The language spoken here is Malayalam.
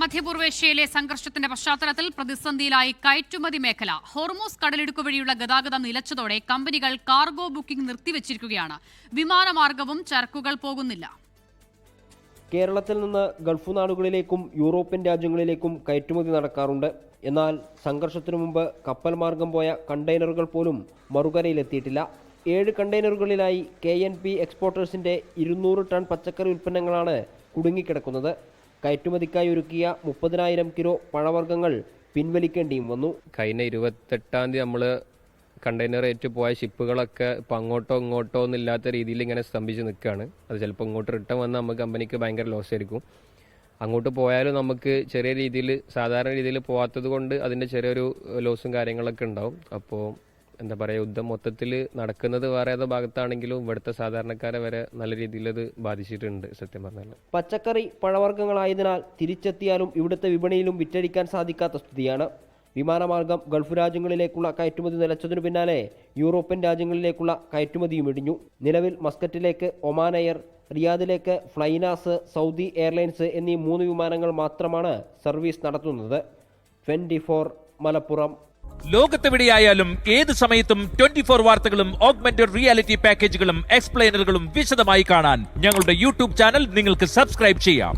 മധ്യപൂർവേഷ്യയിലെ സംഘർഷത്തിന്റെ പശ്ചാത്തലത്തിൽ പ്രതിസന്ധിയിലായി കയറ്റുമതി മേഖല. ഹോർമൂസ് കടലിടുക്ക് വഴിയുള്ള ഗതാഗതം നിലച്ചതോടെ കമ്പനികൾ കാർഗോ ബുക്കിംഗ് നിർത്തിവച്ചിരിക്കുകയാണ്. വിമാനമാർഗവും ചരക്കുകൾ പോകുന്നില്ല. കേരളത്തിൽ നിന്ന് ഗൾഫ് നാടുകളിലേക്കും യൂറോപ്യൻ രാജ്യങ്ങളിലേക്കും കയറ്റുമതി നടക്കാറുണ്ട്. എന്നാൽ സംഘർഷത്തിനു മുമ്പ് കപ്പൽ മാർഗം പോയ കണ്ടെയ്നറുകൾ പോലും മറുകരയിലെത്തിയിട്ടില്ല. 7 കണ്ടെയ്നറുകളിലായി KNP എക്സ്പോർട്ടേഴ്സിന്റെ 200 ടൺ പച്ചക്കറി ഉൽപ്പന്നങ്ങളാണ് കുടുങ്ങിക്കിടക്കുന്നത്. കയറ്റുമതിക്കായി ഒരുക്കിയ 30,000 കിലോ പഴവർഗ്ഗങ്ങൾ പിൻവലിക്കേണ്ടിയും വന്നു. കഴിഞ്ഞ 28-ാം തീയതി നമ്മൾ കണ്ടെയ്നർ ഏറ്റു പോയ ഷിപ്പുകളൊക്കെ ഇപ്പം അങ്ങോട്ടോ ഇങ്ങോട്ടോ ഒന്നില്ലാത്ത രീതിയിൽ ഇങ്ങനെ സ്തംഭിച്ച് നിൽക്കുകയാണ്. അത് ചിലപ്പോൾ ഇങ്ങോട്ട് റിട്ടേൺ വന്ന് നമുക്ക് കമ്പനിക്ക് ഭയങ്കര ലോസ് ആയിരിക്കും. അങ്ങോട്ട് പോയാലും നമുക്ക് ചെറിയ രീതിയിൽ സാധാരണ രീതിയിൽ പോകാത്തത് കൊണ്ട് അതിൻ്റെ ചെറിയൊരു ലോസും കാര്യങ്ങളൊക്കെ ഉണ്ടാവും. അപ്പോൾ എന്താ പറയുക, യുദ്ധം മൊത്തത്തിൽ നടക്കുന്നത് വേറെ ഏതോ ഭാഗത്താണെങ്കിലും ഇവിടുത്തെ സാധാരണക്കാരെ വരെ നല്ല രീതിയിൽ അത് ബാധിച്ചിട്ടുണ്ട്. സത്യം പറഞ്ഞാൽ പച്ചക്കറി പഴവർഗ്ഗങ്ങളായതിനാൽ തിരിച്ചെത്തിയാലും ഇവിടുത്തെ വിപണിയിലും വിറ്റഴിക്കാൻ സാധിക്കാത്ത സ്ഥിതിയാണ്. വിമാനമാർഗം ഗൾഫ് രാജ്യങ്ങളിലേക്കുള്ള കയറ്റുമതി നിലച്ചതിനു പിന്നാലെ യൂറോപ്യൻ രാജ്യങ്ങളിലേക്കുള്ള കയറ്റുമതിയും ഇടിഞ്ഞു. നിലവിൽ മസ്കറ്റിലേക്ക് ഒമാൻ എയർ, റിയാദിലേക്ക് ഫ്ലൈനാസ്, സൗദി എയർലൈൻസ് എന്നീ 3 വിമാനങ്ങൾ മാത്രമാണ് സർവീസ് നടത്തുന്നത്. 24 മലപ്പുറം. ലോകത്തെവിടെയായാലും ഏത് സമയത്തും 24 വാർത്തകളും ഓഗ്മെന്റഡ് റിയാലിറ്റി പാക്കേജുകളും എക്സ്പ്ലെയിനറുകളും വിശദമായി കാണാൻ ഞങ്ങളുടെ യൂട്യൂബ് ചാനൽ നിങ്ങൾക്ക് സബ്സ്ക്രൈബ് ചെയ്യാം.